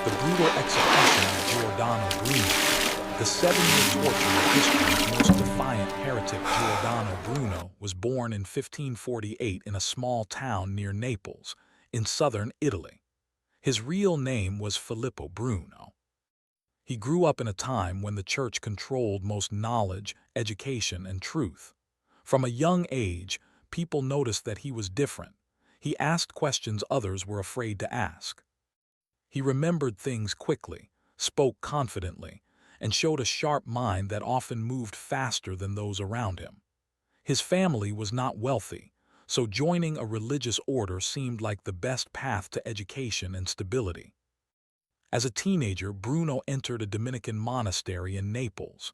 The brutal execution of Giordano Bruno. The 7-year torture of history's most defiant heretic Giordano Bruno was born in 1548 in a small town near Naples, in southern Italy. His real name was Filippo Bruno. He grew up in a time when the church controlled most knowledge, education, and truth. From a young age, people noticed that he was different. He asked questions others were afraid to ask. He remembered things quickly, spoke confidently, and showed a sharp mind that often moved faster than those around him. His family was not wealthy, so joining a religious order seemed like the best path to education and stability. As a teenager, Bruno entered a Dominican monastery in Naples.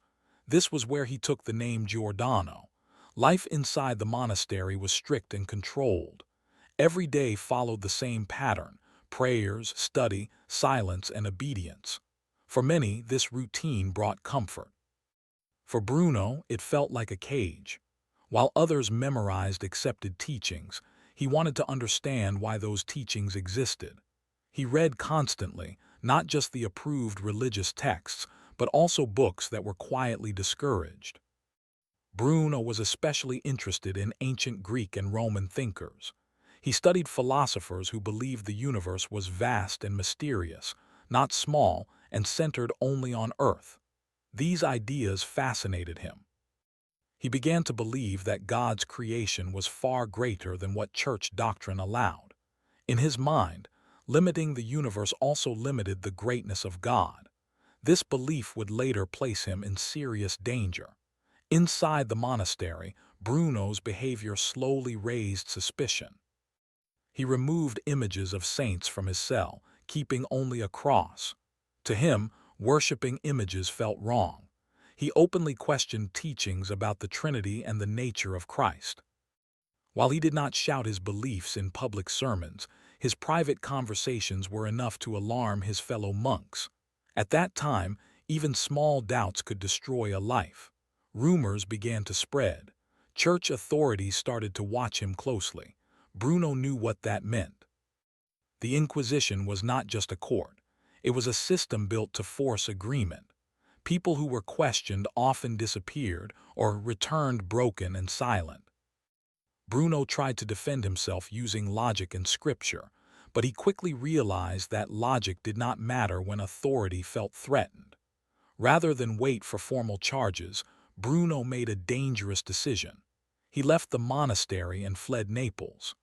This was where he took the name Giordano. Life inside the monastery was strict and controlled. Every day followed the same pattern: prayers, study, silence, and obedience. For many, this routine brought comfort. For Bruno, it felt like a cage. While others memorized accepted teachings, he wanted to understand why those teachings existed. He read constantly, not just the approved religious texts, but also books that were quietly discouraged. Bruno was especially interested in ancient Greek and Roman thinkers. He studied philosophers who believed the universe was vast and mysterious, not small and centered only on Earth. These ideas fascinated him. He began to believe that God's creation was far greater than what church doctrine allowed. In his mind, limiting the universe also limited the greatness of God. This belief would later place him in serious danger. Inside the monastery, Bruno's behavior slowly raised suspicion. He removed images of saints from his cell, keeping only a cross. To him, worshipping images felt wrong. He openly questioned teachings about the Trinity and the nature of Christ. While he did not shout his beliefs in public sermons, his private conversations were enough to alarm his fellow monks. At that time, even small doubts could destroy a life. Rumors began to spread. Church authorities started to watch him closely. Bruno knew what that meant. The Inquisition was not just a court. It was a system built to force agreement. People who were questioned often disappeared or returned broken and silent. Bruno tried to defend himself using logic and scripture, but he quickly realized that logic did not matter when authority felt threatened. Rather than wait for formal charges, Bruno made a dangerous decision. He left the monastery and fled Naples.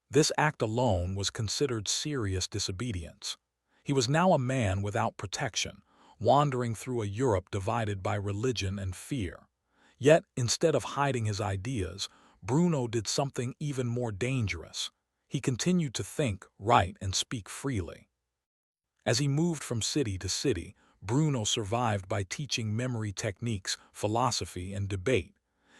This act alone was considered serious disobedience. He was now a man without protection, wandering through a Europe divided by religion and fear. Yet, instead of hiding his ideas, Bruno did something even more dangerous. He continued to think, write, and speak freely. As he moved from city to city, Bruno survived by teaching memory techniques, philosophy, and debate.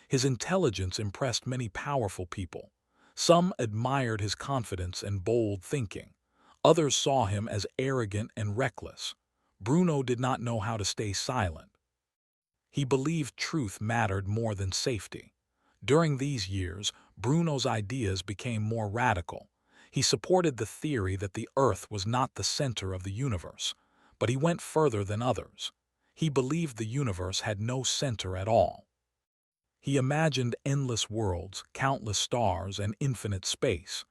His intelligence impressed many powerful people. Some admired his confidence and bold thinking. Others saw him as arrogant and reckless. Bruno did not know how to stay silent. He believed truth mattered more than safety. During these years, Bruno's ideas became more radical. He supported the theory that the Earth was not the center of the universe, but he went further than others. He believed the universe had no center at all. He imagined endless worlds, countless stars, and infinite space.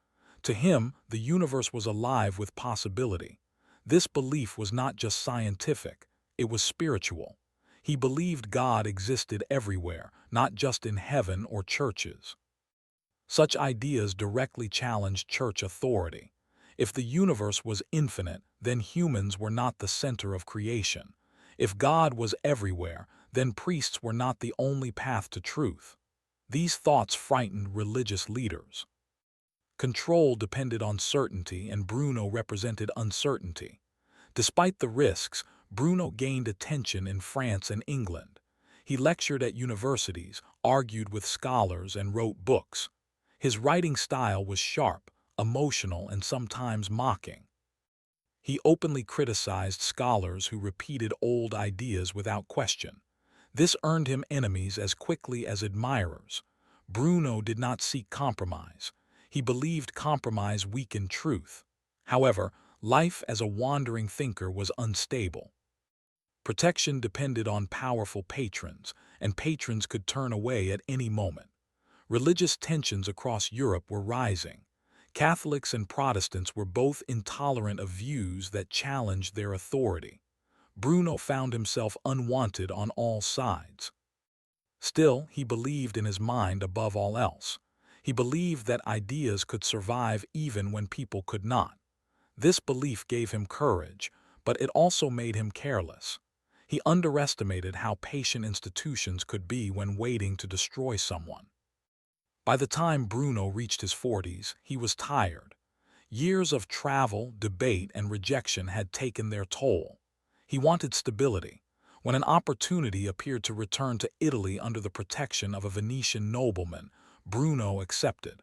To him, the universe was alive with possibility. This belief was not just scientific, it was spiritual. He believed God existed everywhere, not just in heaven or churches. Such ideas directly challenged church authority. If the universe was infinite, then humans were not the center of creation. If God was everywhere, then priests were not the only path to truth. These thoughts frightened religious leaders. Control depended on certainty, and Bruno represented uncertainty. Despite the risks, Bruno gained attention in France and England. He lectured at universities, argued with scholars, and wrote books. His writing style was sharp, emotional, and sometimes mocking. He openly criticized scholars who repeated old ideas without question. This earned him enemies as quickly as admirers. Bruno did not seek compromise. He believed compromise weakened truth. However, Life as a wandering thinker was unstable. Protection depended on powerful patrons, and patrons could turn away at any moment. Religious tensions across Europe were rising. Catholics and Protestants were both intolerant of views that challenged their authority. Bruno found himself unwanted on all sides. Still, he believed in his mind above all else. He believed that ideas could survive even when people could not. This belief gave him courage, but it also made him careless. He underestimated how patient institutions could be when waiting to destroy someone. By the time Bruno reached his 40s, he was tired. Years of travel, debate, and rejection had taken their toll. He wanted stability. When an opportunity appeared to return to Italy under the protection of a Venetian nobleman, Bruno accepted.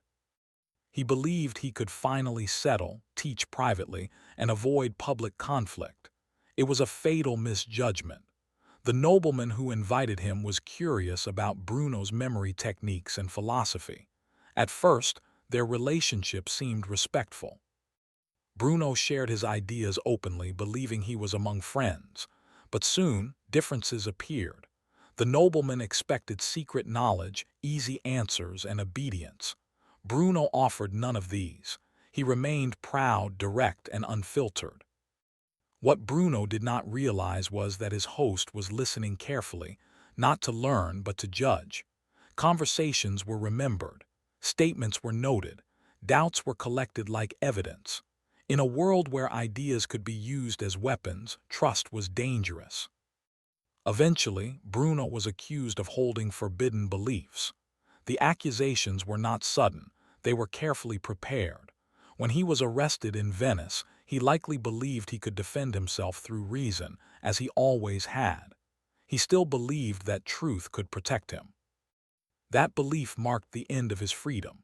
He believed he could finally settle, teach privately, and avoid public conflict. It was a fatal misjudgment. The nobleman who invited him was curious about Bruno's memory techniques and philosophy. At first, their relationship seemed respectful. Bruno shared his ideas openly, believing he was among friends. But soon, differences appeared. The nobleman expected secret knowledge, easy answers, and obedience. Bruno offered none of these. He remained proud, direct, and unfiltered. What Bruno did not realize was that his host was listening carefully, not to learn but to judge. Conversations were remembered. Statements were noted. Doubts were collected like evidence. In a world where ideas could be used as weapons, trust was dangerous. Eventually, Bruno was accused of holding forbidden beliefs. The accusations were not sudden. They were carefully prepared. When he was arrested in Venice, he likely believed he could defend himself through reason, as he always had. He still believed that truth could protect him. That belief marked the end of his freedom.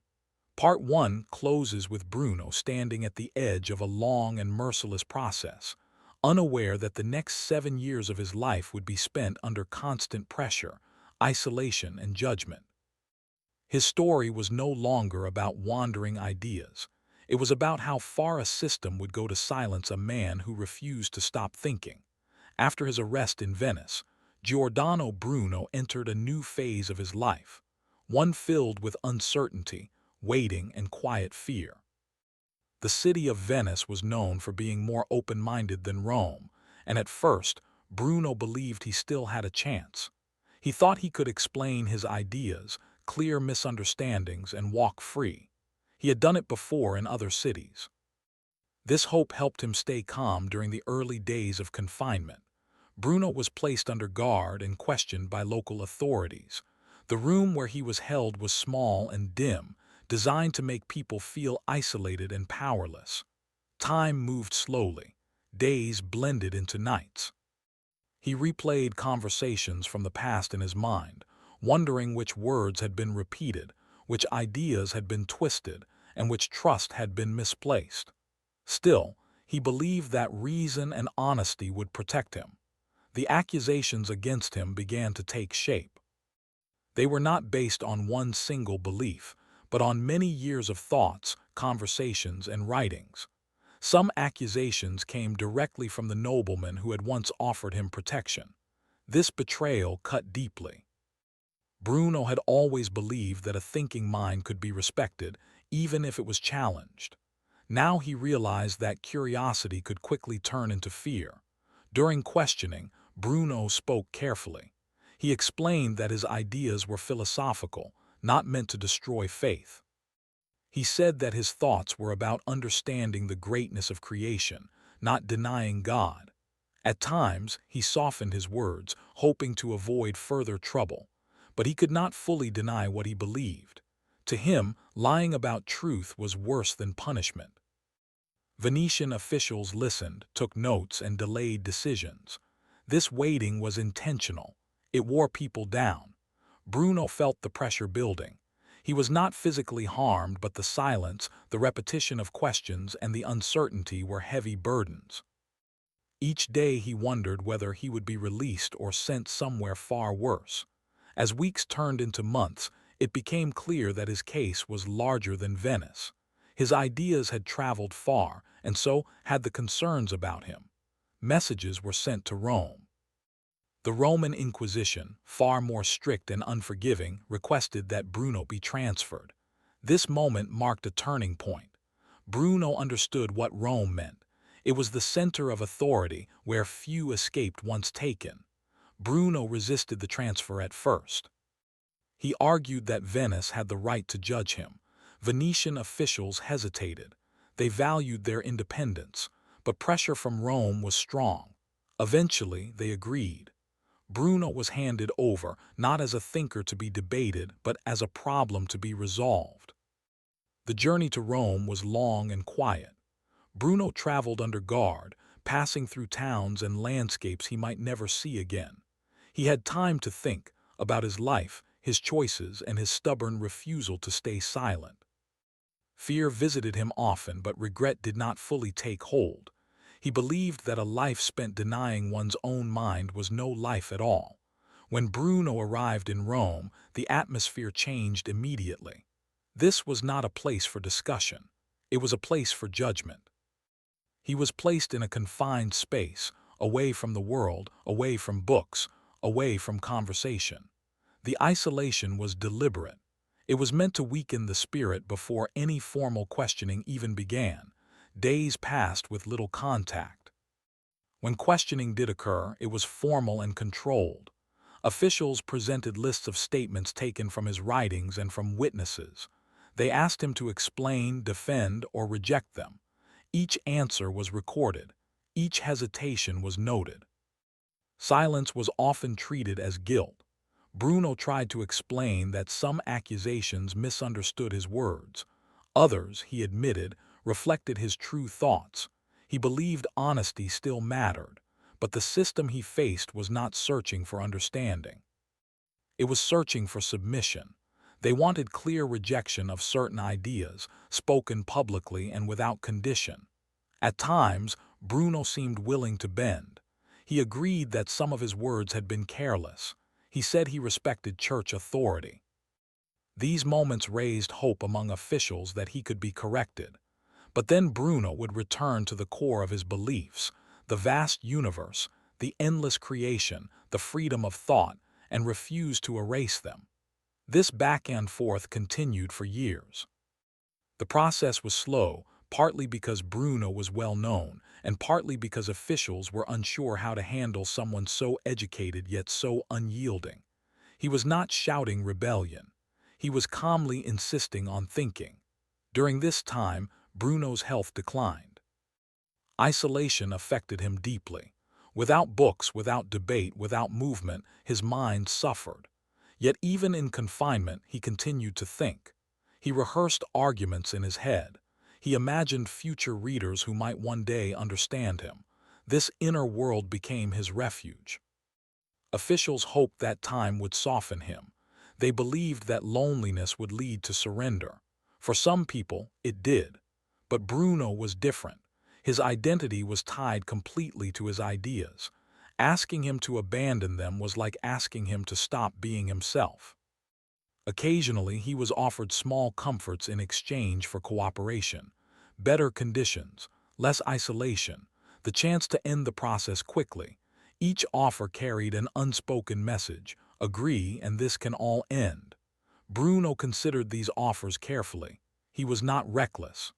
Part 1 closes with Bruno standing at the edge of a long and merciless process, unaware that the next 7 years of his life would be spent under constant pressure, isolation, and judgment. His story was no longer about wandering ideas. It was about how far a system would go to silence a man who refused to stop thinking. After his arrest in Venice, Giordano Bruno entered a new phase of his life, one filled with uncertainty, waiting, and quiet fear. The city of Venice was known for being more open-minded than Rome, and at first, Bruno believed he still had a chance. He thought he could explain his ideas, clear misunderstandings, and walk free. He had done it before in other cities. This hope helped him stay calm during the early days of confinement. Bruno was placed under guard and questioned by local authorities. The room where he was held was small and dim, designed to make people feel isolated and powerless. Time moved slowly. Days blended into nights. He replayed conversations from the past in his mind, wondering which words had been repeated, which ideas had been twisted, and which trust had been misplaced. Still, he believed that reason and honesty would protect him. The accusations against him began to take shape. They were not based on one single belief, but on many years of thoughts, conversations, and writings. Some accusations came directly from the nobleman who had once offered him protection. This betrayal cut deeply. Bruno had always believed that a thinking mind could be respected, even if it was challenged. Now he realized that curiosity could quickly turn into fear. During questioning, Bruno spoke carefully. He explained that his ideas were philosophical, not meant to destroy faith. He said that his thoughts were about understanding the greatness of creation, not denying God. At times, he softened his words, hoping to avoid further trouble. But he could not fully deny what he believed. To him, lying about truth was worse than punishment. Venetian officials listened, took notes, and delayed decisions. This waiting was intentional. It wore people down. Bruno felt the pressure building. He was not physically harmed, but the silence, the repetition of questions, and the uncertainty were heavy burdens. Each day he wondered whether he would be released or sent somewhere far worse. As weeks turned into months, it became clear that his case was larger than Venice. His ideas had traveled far, and so had the concerns about him. Messages were sent to Rome. The Roman Inquisition, far more strict and unforgiving, requested that Bruno be transferred. This moment marked a turning point. Bruno understood what Rome meant. It was the center of authority where few escaped once taken. Bruno resisted the transfer at first. He argued that Venice had the right to judge him. Venetian officials hesitated. They valued their independence, but pressure from Rome was strong. Eventually, they agreed. Bruno was handed over, not as a thinker to be debated, but as a problem to be resolved. The journey to Rome was long and quiet. Bruno traveled under guard, passing through towns and landscapes he might never see again. He had time to think about his life, his choices, and his stubborn refusal to stay silent. Fear visited him often, but regret did not fully take hold. He believed that a life spent denying one's own mind was no life at all. When Bruno arrived in Rome, the atmosphere changed immediately. This was not a place for discussion. It was a place for judgment. He was placed in a confined space, away from the world, away from books, away from conversation. The isolation was deliberate. It was meant to weaken the spirit before any formal questioning even began. Days passed with little contact. When questioning did occur, it was formal and controlled. Officials presented lists of statements taken from his writings and from witnesses. They asked him to explain, defend, or reject them. Each answer was recorded. Each hesitation was noted. Silence was often treated as guilt. Bruno tried to explain that some accusations misunderstood his words. Others, he admitted, reflected his true thoughts. He believed honesty still mattered, but the system he faced was not searching for understanding. It was searching for submission. They wanted clear rejection of certain ideas, spoken publicly and without condition. At times, Bruno seemed willing to bend. He agreed that some of his words had been careless. He said he respected church authority. These moments raised hope among officials that he could be corrected. But then Bruno would return to the core of his beliefs, the vast universe, the endless creation, the freedom of thought, and refuse to erase them. This back and forth continued for years. The process was slow, partly because Bruno was well known, and partly because officials were unsure how to handle someone so educated yet so unyielding. He was not shouting rebellion. He was calmly insisting on thinking. During this time, Bruno's health declined. Isolation affected him deeply. Without books, without debate, without movement, his mind suffered. Yet even in confinement, he continued to think. He rehearsed arguments in his head. He imagined future readers who might one day understand him. This inner world became his refuge. Officials hoped that time would soften him. They believed that loneliness would lead to surrender. For some people, it did. But Bruno was different. His identity was tied completely to his ideas. Asking him to abandon them was like asking him to stop being himself. Occasionally, he was offered small comforts in exchange for cooperation, better conditions, less isolation, the chance to end the process quickly. Each offer carried an unspoken message: agree and this can all end. Bruno considered these offers carefully. He was not reckless.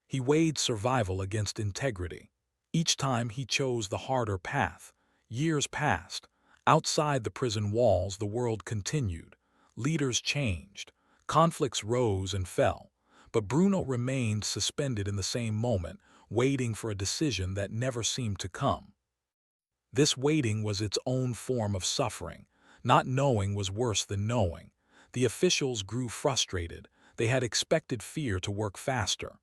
He weighed survival against integrity. Each time he chose the harder path. Years passed. Outside the prison walls, the world continued. Leaders changed. Conflicts rose and fell. But Bruno remained suspended in the same moment, waiting for a decision that never seemed to come. This waiting was its own form of suffering. Not knowing was worse than knowing. The officials grew frustrated. They had expected fear to work faster.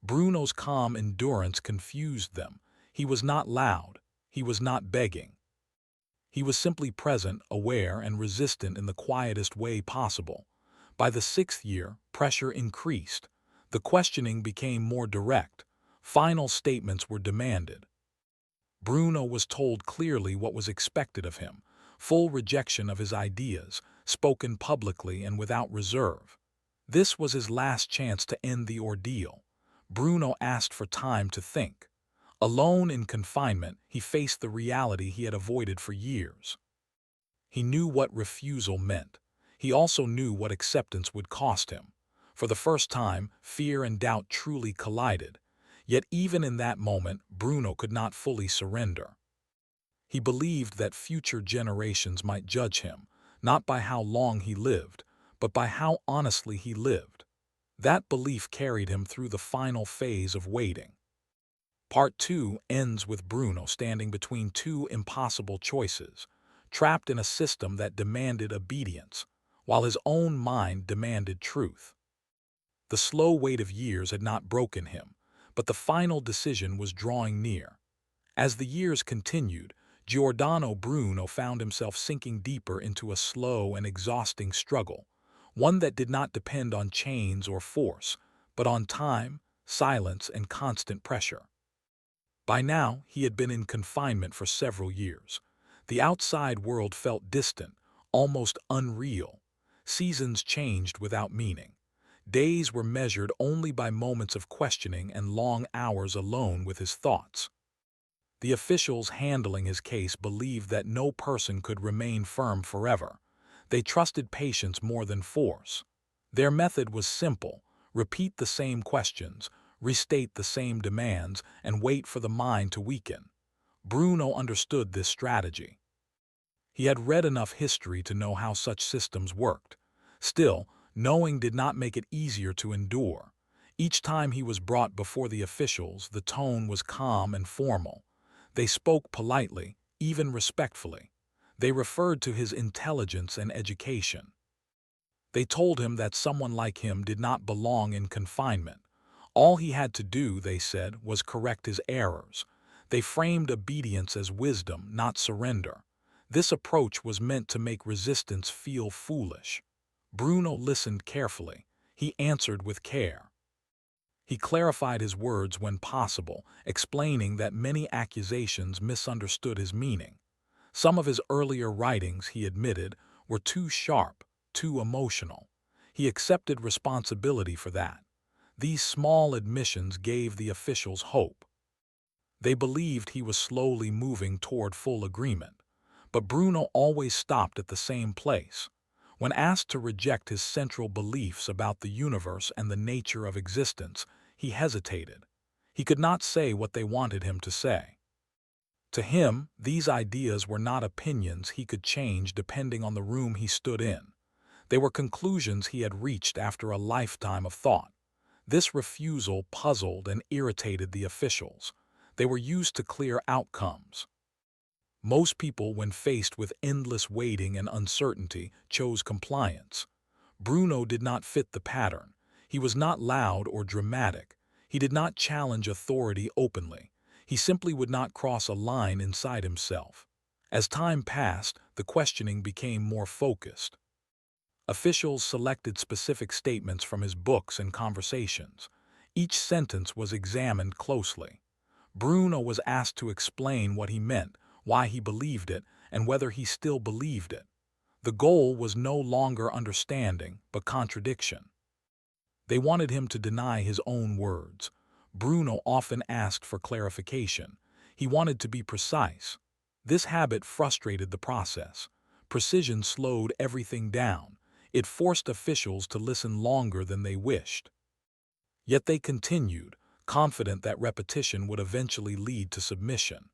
Bruno's calm endurance confused them. He was not loud. He was not begging. He was simply present, aware, and resistant in the quietest way possible. By the 6th year, pressure increased. The questioning became more direct. Final statements were demanded. Bruno was told clearly what was expected of him: full rejection of his ideas, spoken publicly and without reserve. This was his last chance to end the ordeal. Bruno asked for time to think. Alone in confinement, he faced the reality he had avoided for years. He knew what refusal meant. He also knew what acceptance would cost him. For the first time, fear and doubt truly collided. Yet even in that moment, Bruno could not fully surrender. He believed that future generations might judge him, not by how long he lived, but by how honestly he lived. That belief carried him through the final phase of waiting. Part 2 ends with Bruno standing between two impossible choices, trapped in a system that demanded obedience, while his own mind demanded truth. The slow weight of years had not broken him, but the final decision was drawing near. As the years continued, Giordano Bruno found himself sinking deeper into a slow and exhausting struggle, one that did not depend on chains or force, but on time, silence, and constant pressure. By now, he had been in confinement for several years. The outside world felt distant, almost unreal. Seasons changed without meaning. Days were measured only by moments of questioning and long hours alone with his thoughts. The officials handling his case believed that no person could remain firm forever. They trusted patience more than force. Their method was simple: repeat the same questions, restate the same demands, and wait for the mind to weaken. Bruno understood this strategy. He had read enough history to know how such systems worked. Still, knowing did not make it easier to endure. Each time he was brought before the officials, the tone was calm and formal. They spoke politely, even respectfully. They referred to his intelligence and education. They told him that someone like him did not belong in confinement. All he had to do, they said, was correct his errors. They framed obedience as wisdom, not surrender. This approach was meant to make resistance feel foolish. Bruno listened carefully. He answered with care. He clarified his words when possible, explaining that many accusations misunderstood his meaning. Some of his earlier writings, he admitted, were too sharp, too emotional. He accepted responsibility for that. These small admissions gave the officials hope. They believed he was slowly moving toward full agreement. But Bruno always stopped at the same place. When asked to reject his central beliefs about the universe and the nature of existence, he hesitated. He could not say what they wanted him to say. To him, these ideas were not opinions he could change depending on the room he stood in. They were conclusions he had reached after a lifetime of thought. This refusal puzzled and irritated the officials. They were used to clear outcomes. Most people, when faced with endless waiting and uncertainty, chose compliance. Bruno did not fit the pattern. He was not loud or dramatic. He did not challenge authority openly. He simply would not cross a line inside himself. As time passed, the questioning became more focused. Officials selected specific statements from his books and conversations. Each sentence was examined closely. Bruno was asked to explain what he meant, why he believed it, and whether he still believed it. The goal was no longer understanding, but contradiction. They wanted him to deny his own words. Bruno often asked for clarification. He wanted to be precise. This habit frustrated the process. Precision slowed everything down. It forced officials to listen longer than they wished. Yet they continued, confident that repetition would eventually lead to submission.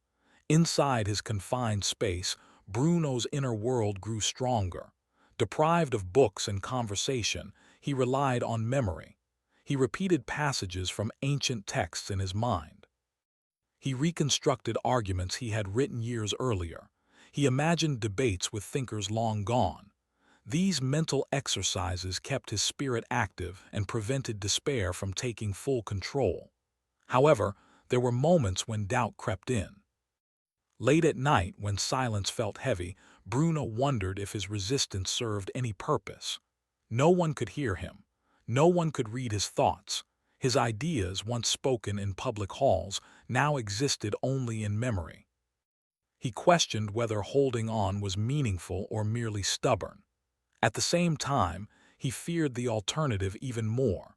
Inside his confined space, Bruno's inner world grew stronger. Deprived of books and conversation, he relied on memory. He repeated passages from ancient texts in his mind. He reconstructed arguments he had written years earlier. He imagined debates with thinkers long gone. These mental exercises kept his spirit active and prevented despair from taking full control. However, there were moments when doubt crept in. Late at night, when silence felt heavy, Bruno wondered if his resistance served any purpose. No one could hear him. No one could read his thoughts. His ideas, once spoken in public halls, now existed only in memory. He questioned whether holding on was meaningful or merely stubborn. At the same time, he feared the alternative even more.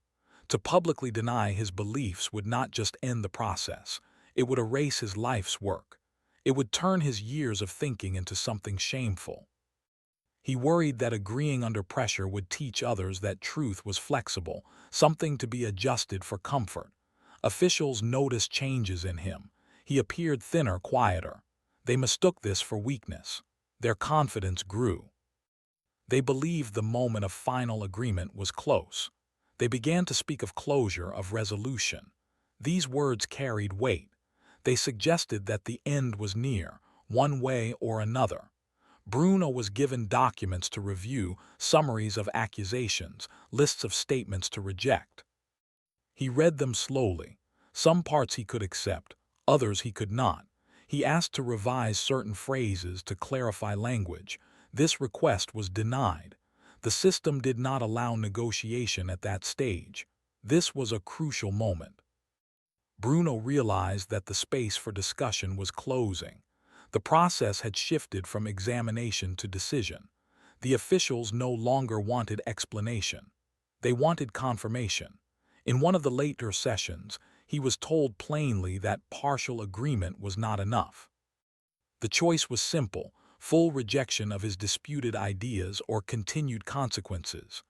To publicly deny his beliefs would not just end the process, it would erase his life's work. It would turn his years of thinking into something shameful. He worried that agreeing under pressure would teach others that truth was flexible, something to be adjusted for comfort. Officials noticed changes in him. He appeared thinner, quieter. They mistook this for weakness. Their confidence grew. They believed the moment of final agreement was close. They began to speak of closure, of resolution. These words carried weight. They suggested that the end was near, one way or another. Bruno was given documents to review, summaries of accusations, lists of statements to reject. He read them slowly. Some parts he could accept, others he could not. He asked to revise certain phrases to clarify language. This request was denied. The system did not allow negotiation at that stage. This was a crucial moment. Bruno realized that the space for discussion was closing. The process had shifted from examination to decision. The officials no longer wanted explanation. They wanted confirmation. In one of the later sessions, he was told plainly that partial agreement was not enough. The choice was simple: full rejection of his disputed ideas or continued consequences.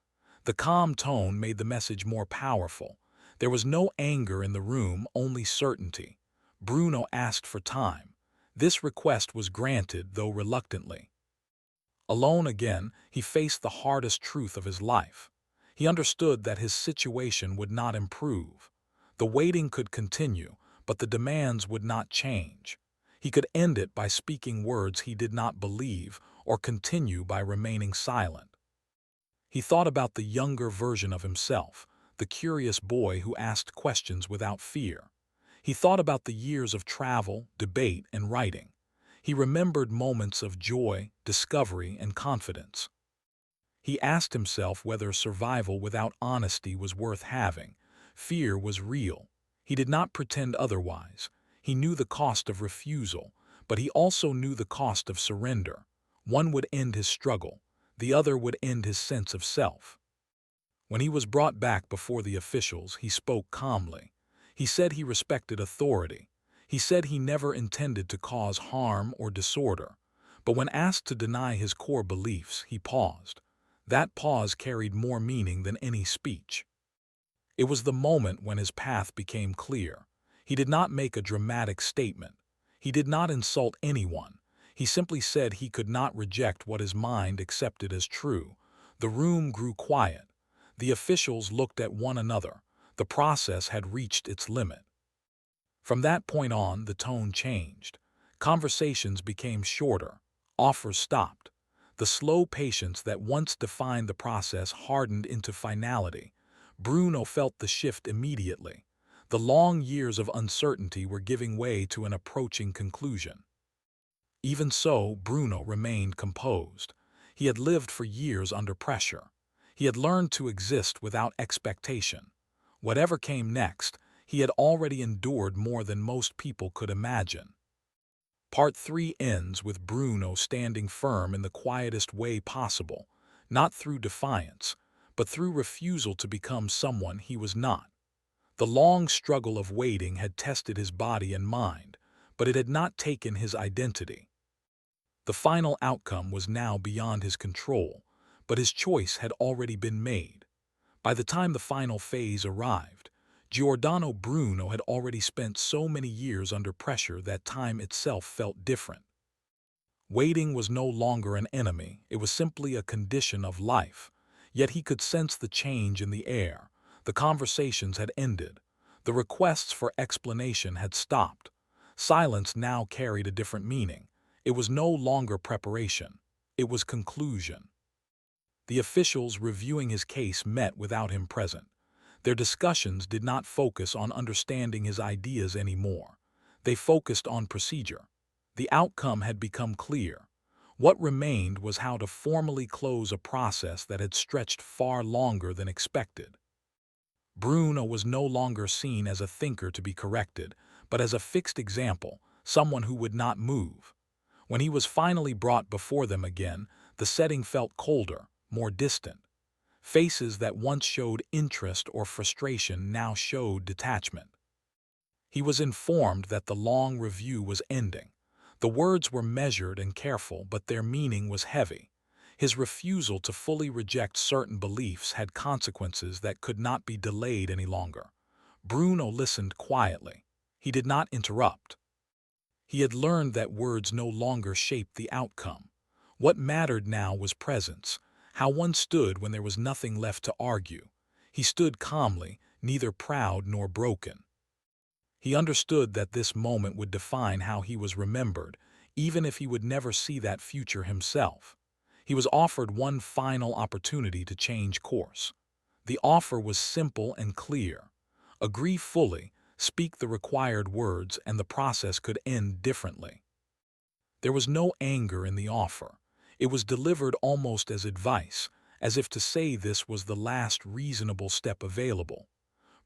The calm tone made the message more powerful. There was no anger in the room, only certainty. Bruno asked for time. This request was granted, though reluctantly. Alone again, he faced the hardest truth of his life. He understood that his situation would not improve. The waiting could continue, but the demands would not change. He could end it by speaking words he did not believe, or continue by remaining silent. He thought about the younger version of himself, the curious boy who asked questions without fear. He thought about the years of travel, debate, and writing. He remembered moments of joy, discovery, and confidence. He asked himself whether survival without honesty was worth having. Fear was real. He did not pretend otherwise. He knew the cost of refusal, but he also knew the cost of surrender. One would end his struggle. The other would end his sense of self. When he was brought back before the officials, he spoke calmly. He said he respected authority. He said he never intended to cause harm or disorder. But when asked to deny his core beliefs, he paused. That pause carried more meaning than any speech. It was the moment when his path became clear. He did not make a dramatic statement. He did not insult anyone. He simply said he could not reject what his mind accepted as true. The room grew quiet. The officials looked at one another. The process had reached its limit. From that point on, the tone changed. Conversations became shorter. Offers stopped. The slow patience that once defined the process hardened into finality. Bruno felt the shift immediately. The long years of uncertainty were giving way to an approaching conclusion. Even so, Bruno remained composed. He had lived for years under pressure. He had learned to exist without expectation. Whatever came next, he had already endured more than most people could imagine. Part 3 ends with Bruno standing firm in the quietest way possible, not through defiance, but through refusal to become someone he was not. The long struggle of waiting had tested his body and mind, but it had not taken his identity. The final outcome was now beyond his control, but his choice had already been made. By the time the final phase arrived, Giordano Bruno had already spent so many years under pressure that time itself felt different. Waiting was no longer an enemy, it was simply a condition of life. Yet he could sense the change in the air. The conversations had ended. The requests for explanation had stopped. Silence now carried a different meaning. It was no longer preparation. It was conclusion. The officials reviewing his case met without him present. Their discussions did not focus on understanding his ideas anymore. They focused on procedure. The outcome had become clear. What remained was how to formally close a process that had stretched far longer than expected. Bruno was no longer seen as a thinker to be corrected, but as a fixed example, someone who would not move. When he was finally brought before them again, the setting felt colder, more distant. Faces that once showed interest or frustration now showed detachment. He was informed that the long review was ending. The words were measured and careful, but their meaning was heavy. His refusal to fully reject certain beliefs had consequences that could not be delayed any longer. Bruno listened quietly. He did not interrupt. He had learned that words no longer shaped the outcome. What mattered now was presence, how one stood when there was nothing left to argue. He stood calmly, neither proud nor broken. He understood that this moment would define how he was remembered, even if he would never see that future himself. He was offered one final opportunity to change course. The offer was simple and clear. Agree fully, speak the required words, and the process could end differently. There was no anger in the offer. It was delivered almost as advice, as if to say this was the last reasonable step available.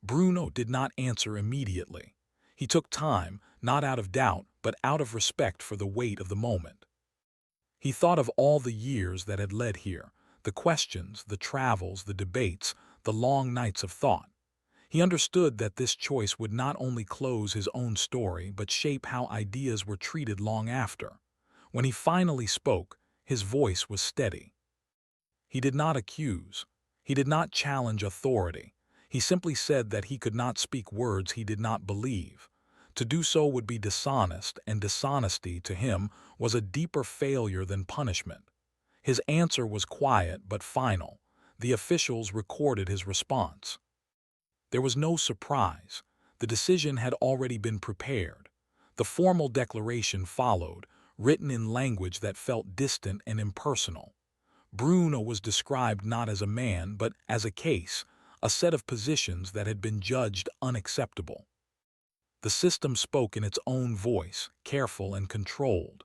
Bruno did not answer immediately. He took time, not out of doubt, but out of respect for the weight of the moment. He thought of all the years that had led here, the questions, the travels, the debates, the long nights of thought. He understood that this choice would not only close his own story, but shape how ideas were treated long after. When he finally spoke, his voice was steady. He did not accuse. He did not challenge authority. He simply said that he could not speak words he did not believe. To do so would be dishonest, and dishonesty, to him, was a deeper failure than punishment. His answer was quiet but final. The officials recorded his response. There was no surprise. The decision had already been prepared. The formal declaration followed, written in language that felt distant and impersonal. Bruno was described not as a man, but as a case, a set of positions that had been judged unacceptable. The system spoke in its own voice, careful and controlled.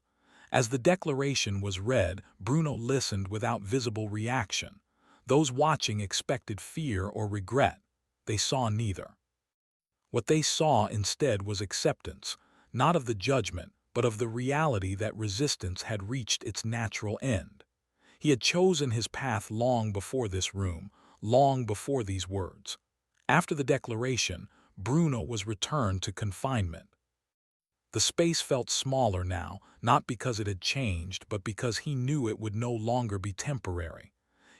As the declaration was read, Bruno listened without visible reaction. Those watching expected fear or regret. They saw neither. What they saw instead was acceptance, not of the judgment, but of the reality that resistance had reached its natural end. He had chosen his path long before this room, long before these words. After the declaration, Bruno was returned to confinement. The space felt smaller now, not because it had changed, but because he knew it would no longer be temporary.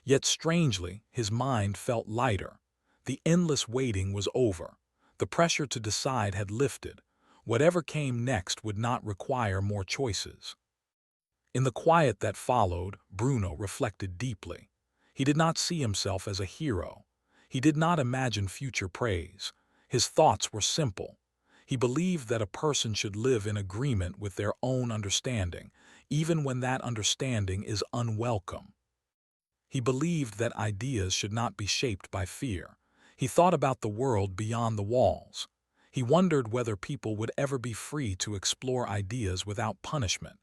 Yet strangely, his mind felt lighter. The endless waiting was over. The pressure to decide had lifted. Whatever came next would not require more choices. In the quiet that followed, Bruno reflected deeply. He did not see himself as a hero. He did not imagine future praise. His thoughts were simple. He believed that a person should live in agreement with their own understanding, even when that understanding is unwelcome. He believed that ideas should not be shaped by fear. He thought about the world beyond the walls. He wondered whether people would ever be free to explore ideas without punishment.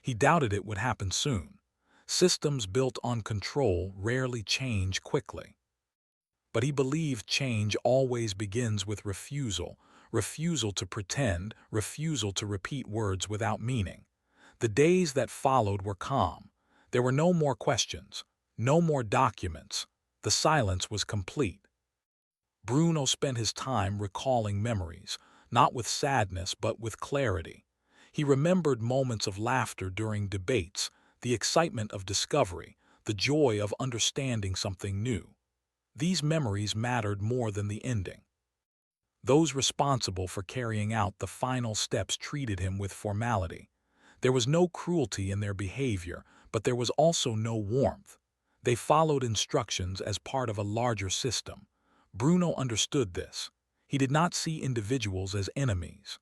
He doubted it would happen soon. Systems built on control rarely change quickly. But he believed change always begins with refusal, refusal to pretend, refusal to repeat words without meaning. The days that followed were calm. There were no more questions, no more documents. The silence was complete. Bruno spent his time recalling memories, not with sadness but with clarity. He remembered moments of laughter during debates, the excitement of discovery, the joy of understanding something new. These memories mattered more than the ending. Those responsible for carrying out the final steps treated him with formality. There was no cruelty in their behavior, but there was also no warmth. They followed instructions as part of a larger system. Bruno understood this. He did not see individuals as enemies.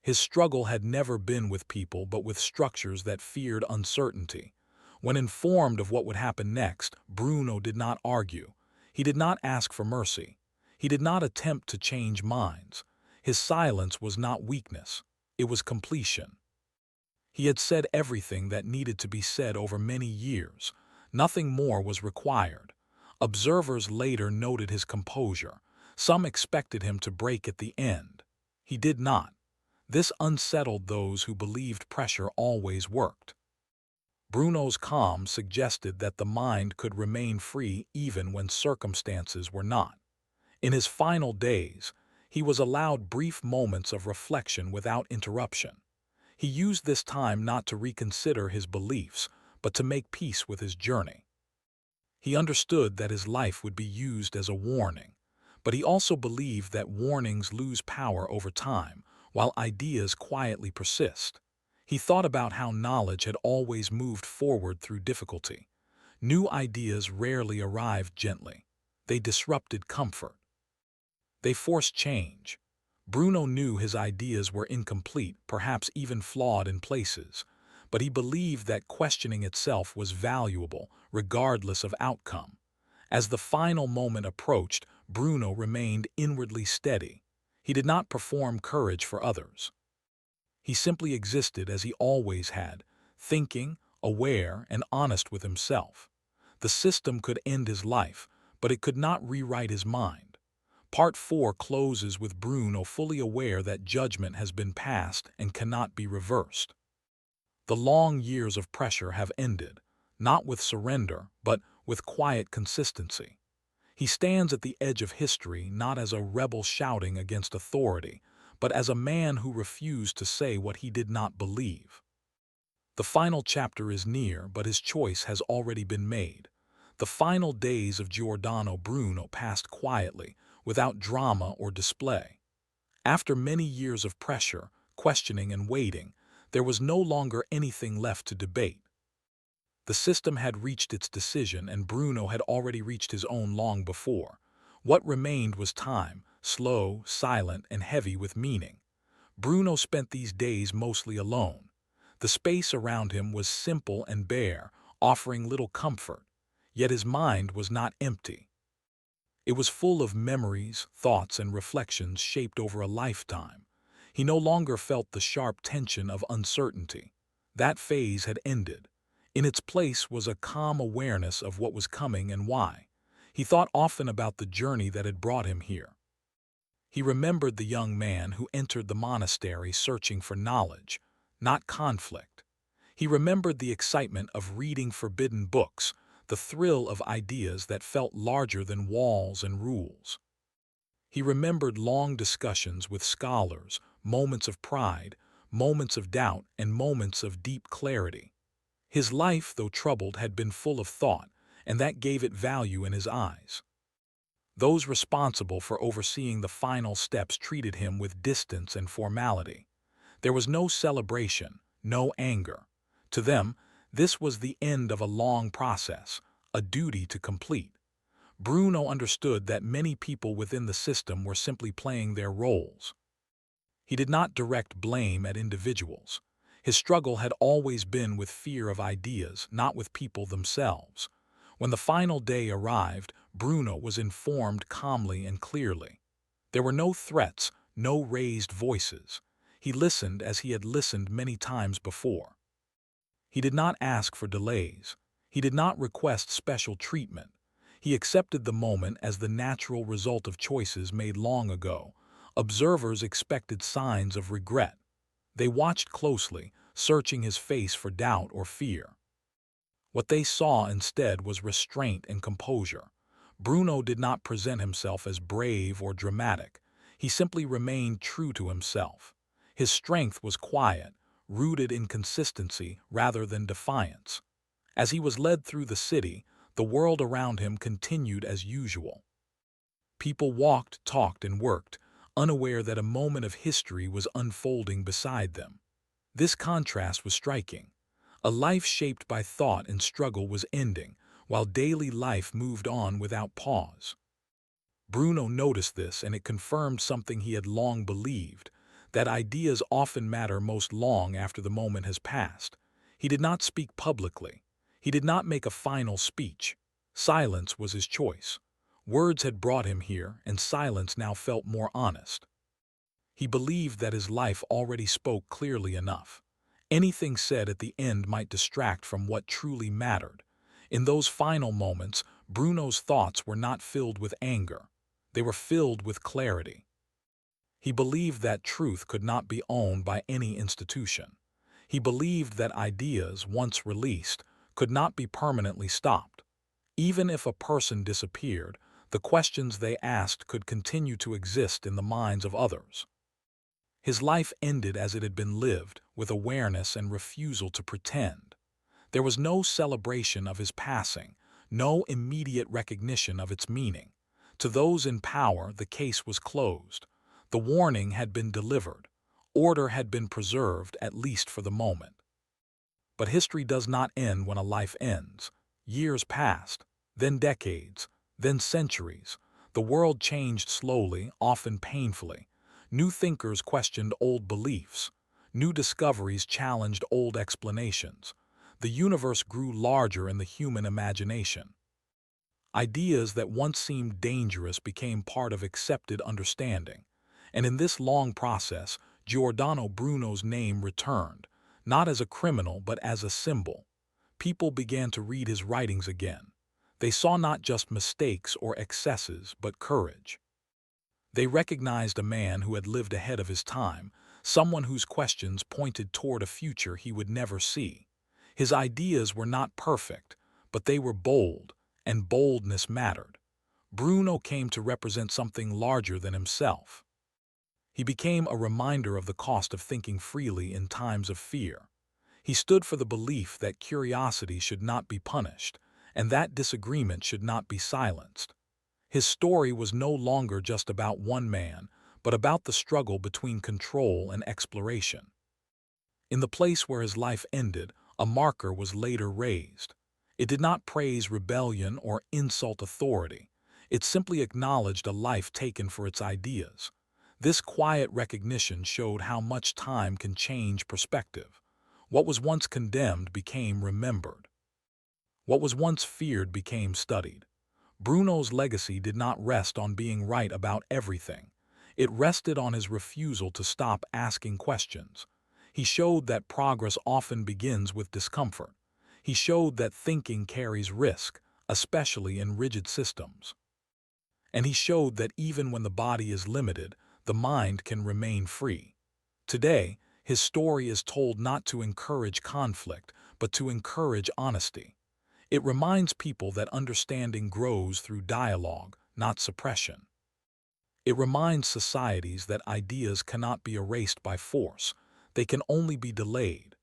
His struggle had never been with people but with structures that feared uncertainty. When informed of what would happen next, Bruno did not argue. He did not ask for mercy. He did not attempt to change minds. His silence was not weakness. It was completion. He had said everything that needed to be said over many years. Nothing more was required. Observers later noted his composure. Some expected him to break at the end. He did not. This unsettled those who believed pressure always worked. Bruno's calm suggested that the mind could remain free even when circumstances were not. In his final days, he was allowed brief moments of reflection without interruption. He used this time not to reconsider his beliefs, but to make peace with his journey. He understood that his life would be used as a warning, but he also believed that warnings lose power over time, while ideas quietly persist. He thought about how knowledge had always moved forward through difficulty. New ideas rarely arrived gently. They disrupted comfort. They forced change. Bruno knew his ideas were incomplete, perhaps even flawed in places, but he believed that questioning itself was valuable, regardless of outcome. As the final moment approached, Bruno remained inwardly steady. He did not perform courage for others. He simply existed as he always had, thinking, aware, and honest with himself. The system could end his life, but it could not rewrite his mind. Part 4 closes with Bruno fully aware that judgment has been passed and cannot be reversed. The long years of pressure have ended, not with surrender, but with quiet consistency. He stands at the edge of history not as a rebel shouting against authority, but as a man who refused to say what he did not believe. The final chapter is near, but his choice has already been made. The final days of Giordano Bruno passed quietly, without drama or display. After many years of pressure, questioning, and waiting, there was no longer anything left to debate. The system had reached its decision, and Bruno had already reached his own long before. What remained was time, slow, silent, and heavy with meaning. Bruno spent these days mostly alone. The space around him was simple and bare, offering little comfort. Yet his mind was not empty. It was full of memories, thoughts, and reflections shaped over a lifetime. He no longer felt the sharp tension of uncertainty. That phase had ended. In its place was a calm awareness of what was coming and why. He thought often about the journey that had brought him here. He remembered the young man who entered the monastery searching for knowledge, not conflict. He remembered the excitement of reading forbidden books, the thrill of ideas that felt larger than walls and rules. He remembered long discussions with scholars, moments of pride, moments of doubt, and moments of deep clarity. His life, though troubled, had been full of thought, and that gave it value in his eyes. Those responsible for overseeing the final steps treated him with distance and formality. There was no celebration, no anger. To them, this was the end of a long process, a duty to complete. Bruno understood that many people within the system were simply playing their roles. He did not direct blame at individuals. His struggle had always been with fear of ideas, not with people themselves. When the final day arrived, Bruno was informed calmly and clearly. There were no threats, no raised voices. He listened as he had listened many times before. He did not ask for delays. He did not request special treatment. He accepted the moment as the natural result of choices made long ago. Observers expected signs of regret. They watched closely, searching his face for doubt or fear. What they saw instead was restraint and composure. Bruno did not present himself as brave or dramatic. He simply remained true to himself. His strength was quiet, rooted in consistency rather than defiance. As he was led through the city, the world around him continued as usual. People walked, talked, and worked, unaware that a moment of history was unfolding beside them. This contrast was striking. A life shaped by thought and struggle was ending, while daily life moved on without pause. Bruno noticed this, and it confirmed something he had long believed, that ideas often matter most long after the moment has passed. He did not speak publicly. He did not make a final speech. Silence was his choice. Words had brought him here, and silence now felt more honest. He believed that his life already spoke clearly enough. Anything said at the end might distract from what truly mattered. In those final moments, Bruno's thoughts were not filled with anger. They were filled with clarity. He believed that truth could not be owned by any institution. He believed that ideas, once released, could not be permanently stopped. Even if a person disappeared, the questions they asked could continue to exist in the minds of others. His life ended as it had been lived, with awareness and refusal to pretend. There was no celebration of his passing, no immediate recognition of its meaning. To those in power, the case was closed. The warning had been delivered. Order had been preserved, at least for the moment. But history does not end when a life ends. Years passed, then decades, then centuries. The world changed slowly, often painfully. New thinkers questioned old beliefs. New discoveries challenged old explanations. The universe grew larger in the human imagination. Ideas that once seemed dangerous became part of accepted understanding. And in this long process, Giordano Bruno's name returned, not as a criminal but as a symbol. People began to read his writings again. They saw not just mistakes or excesses, but courage. They recognized a man who had lived ahead of his time, someone whose questions pointed toward a future he would never see. His ideas were not perfect, but they were bold, and boldness mattered. Bruno came to represent something larger than himself. He became a reminder of the cost of thinking freely in times of fear. He stood for the belief that curiosity should not be punished, and that disagreement should not be silenced. His story was no longer just about one man, but about the struggle between control and exploration. In the place where his life ended, a marker was later raised. It did not praise rebellion or insult authority. It simply acknowledged a life taken for its ideas. This quiet recognition showed how much time can change perspective. What was once condemned became remembered. What was once feared became studied. Bruno's legacy did not rest on being right about everything. It rested on his refusal to stop asking questions. He showed that progress often begins with discomfort. He showed that thinking carries risk, especially in rigid systems. And he showed that even when the body is limited, the mind can remain free. Today, his story is told not to encourage conflict, but to encourage honesty. It reminds people that understanding grows through dialogue, not suppression. It reminds societies that ideas cannot be erased by force. They can only be delayed.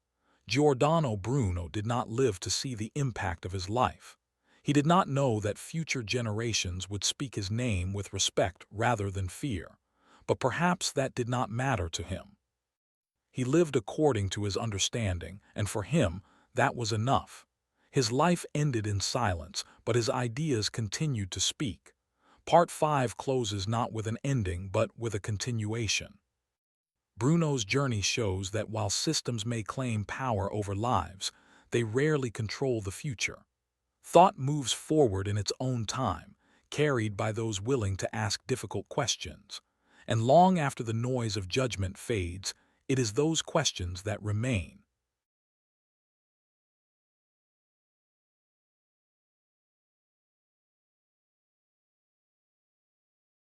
Giordano Bruno did not live to see the impact of his life. He did not know that future generations would speak his name with respect rather than fear. But perhaps that did not matter to him. He lived according to his understanding, and for him, that was enough. His life ended in silence, but his ideas continued to speak. Part 5 closes not with an ending, but with a continuation. Bruno's journey shows that while systems may claim power over lives, they rarely control the future. Thought moves forward in its own time, carried by those willing to ask difficult questions. And long after the noise of judgment fades, it is those questions that remain.